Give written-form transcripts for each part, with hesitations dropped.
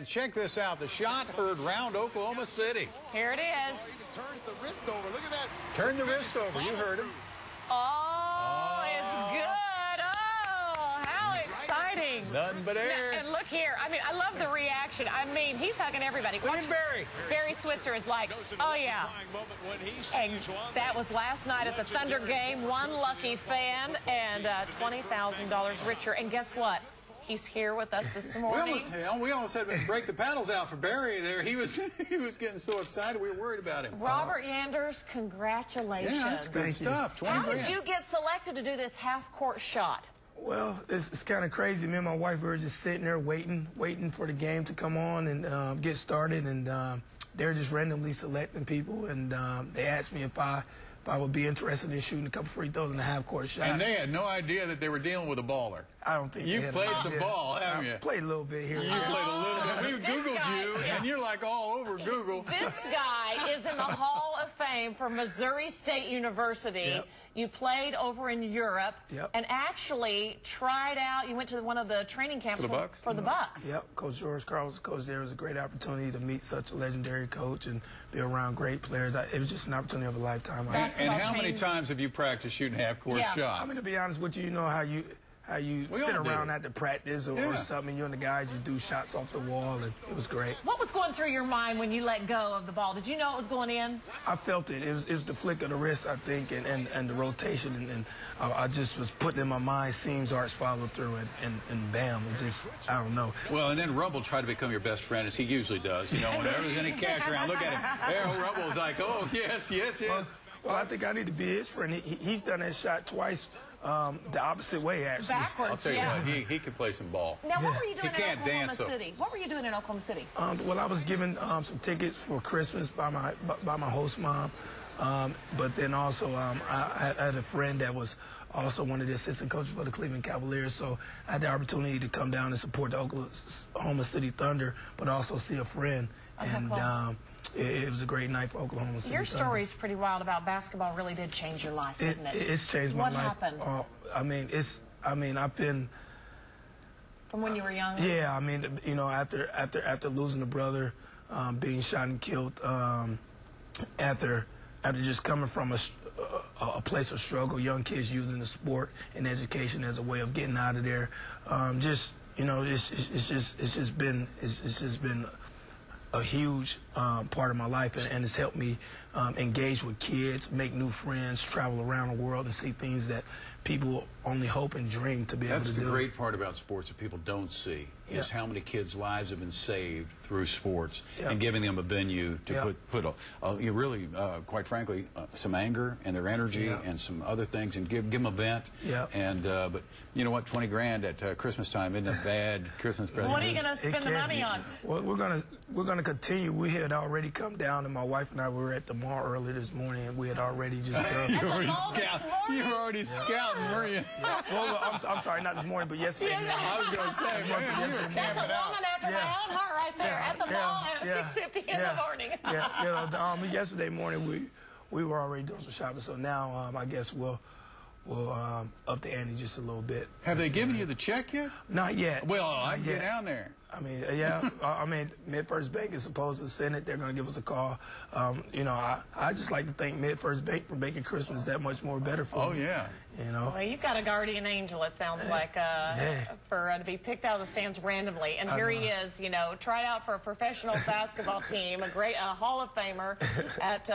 And check this out. The shot heard round Oklahoma City. Here it is. Turns the wrist over. Look at that. Turn the wrist over. You heard him. Oh, it's good. Oh, how exciting. Nothing but air. And look here. I mean, I love the reaction. I mean, he's hugging everybody. Look at Barry. Barry Switzer is like, oh, yeah. And that was last night at the Thunder game. One lucky fan and $20,000 richer. And guess what? He's here with us this morning. We almost had to break the paddles out for Barry there. He was getting so excited. We were worried about him. Robert Yanders, congratulations. Yeah, that's good stuff. 20 How grand. did you get selected to do this half-court shot? Well, it's kind of crazy. Me and my wife were just sitting there waiting for the game to come on and get started, and they were just randomly selecting people, and they asked me if I would be interested in shooting a couple free throws in a half-court shot. And they had no idea that they were dealing with a baller. I don't think you they had played no some idea. ball, haven't you? I played a little bit here. You played a little bit. We Googled you, and you're like all over Google. This guy is in the Hall of Fame for Missouri State University. Yep. You played over in Europe, Yep. and actually tried out. You went to one of the training camps For the Bucks? For the Bucks. Yep, Coach George Carl's coach there. It was a great opportunity to meet such a legendary coach and be around great players. It was just an opportunity of a lifetime. And how many times have you practiced shooting half-court shots? I mean, to be honest with you, you know how you sit around at the practice or something. You and the guys, you do shots off the wall, and it was great. What was going through your mind when you let go of the ball? Did you know it was going in? I felt it. It was the flick of the wrist, I think, and the rotation, and I just was putting in my mind seams, arcs, follow through, and bam, it just, I don't know. Well, and then Rumble tried to become your best friend, as he usually does. You know, whenever there's any cash around, look at him. There, Rumble's like, oh, yes. Well, I think I need to be his friend. He's done that shot twice the opposite way, actually. Backwards, I'll tell you what, he can play some ball. Now, what were you doing in Oklahoma dance, City? What were you doing in Oklahoma City? Well, I was given some tickets for Christmas by my host mom, but then also I had a friend that was also one of the assistant coaches for the Cleveland Cavaliers, so I had the opportunity to come down and support the Oklahoma City Thunder, but also see a friend. Okay, and cool. It was a great night for Oklahoma City. Your story's pretty wild about basketball. Really did change your life, didn't it? It's changed my life. What happened? I've been. From when you were young? Yeah, I mean, you know, after losing a brother, being shot and killed, after just coming from a place of struggle, young kids using the sport and education as a way of getting out of there. You know, it's just been a huge part of my life, and it's helped me engage with kids, make new friends, travel around the world, and see things that people only hope and dream to be able to do. That's the great part about sports that people don't see, is how many kids' lives have been saved through sports and giving them a venue to put really, quite frankly, some anger and their energy and some other things, and give them a vent. And but you know what, 20 grand at Christmas time isn't a bad Christmas present. What are you going to spend the money on? Well, we're gonna continue. We had already come down, and my wife and I were at the mall early this morning, and we had already just you were already scouting, were you? Well, I'm sorry, not this morning, but yesterday. I was going to say, man, you were That's a woman after my own heart right there, at the mall at 6:50 in the morning. Yesterday morning we were already doing some shopping, so now I guess we'll up the ante just a little bit. Have they given you the check yet? Not yet. Well, I can get down there. I mean, MidFirst Bank is supposed to send it. They're going to give us a call. You know, I just like to thank MidFirst Bank for making Christmas that much more better for me. Oh, yeah. You know? Well, you've got a guardian angel, it sounds like, for to be picked out of the stands randomly. And here he is, you know, tried out for a professional basketball team, a Hall of Famer at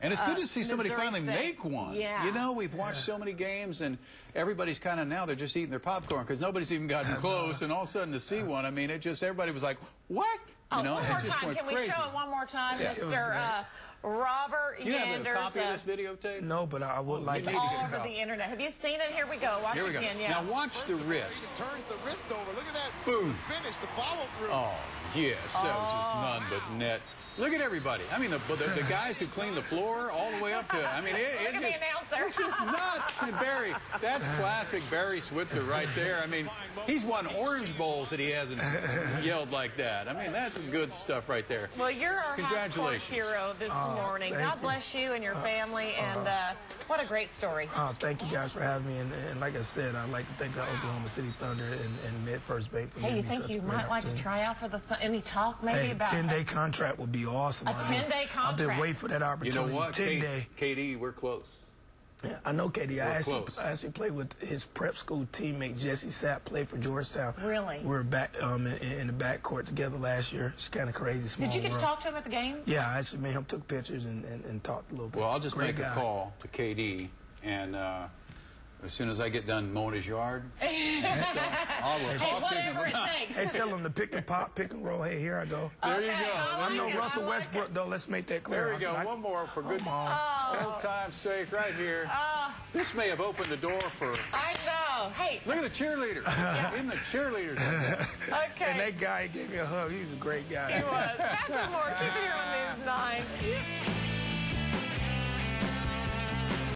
and it's good to see somebody Missouri finally State. make one. Yeah. You know, we've watched so many games, and everybody's kind of now, they're just eating their popcorn because nobody's even gotten close. And all of a sudden to see one, I mean, it just, everybody was like, what? You know, one it more just time. went Can we crazy. show it one more time, Yeah. Mr. Robert Yanders? Do you have a copy of this videotape? No, but I would like to. It's all over the internet. Have you seen it? Here we go. Watch Here we it go. again. Yeah. Now watch the wrist. Turns the wrist over. Look at that. Boom. Finish the follow through. Oh, yes. That was just none but net. Look at everybody. I mean, the guys who clean the floor all the way up to, I mean, Look at the announcer. It's just nuts. And Barry, that's classic Barry Switzer right there. I mean, he's won Orange Bowls that he hasn't yelled like that. I mean, that's good stuff right there. Well, you're our Congratulations. hero this morning. God bless you and your family, and what a great story. Thank you guys for having me, and like I said, I'd like to thank the Oklahoma City Thunder and MidFirst Bank for giving me such a great opportunity. Hey, you think you might like to try out for the any talk maybe about 10-day contract would be awesome. A 10-day contract. I've been waiting for that opportunity. You know what, 10-day. KD, we're close. Yeah, I know KD. I close. actually played with his prep school teammate Jesse Sapp. Played for Georgetown. Really? We were back in the backcourt together last year. It's kind of crazy. Small Did you get world. to talk to him at the game? Yeah, I actually made him took pictures and talked a little bit. Well, I'll just Great make guy. a call to KD, and as soon as I get done mowing his yard, I will talk to him. Whatever it takes. Hey, tell him to pick and pop, pick and roll. Hey, here I go. There you go. I know Russell Westbrook, though. Let's make that clear. There we go. One more for good old time's sake right here. This may have opened the door for... I know. Hey. Look at the cheerleader. Even the cheerleaders. Okay. And that guy gave me a hug. He was a great guy. He was. Patrick Moore, keep it here on News 9.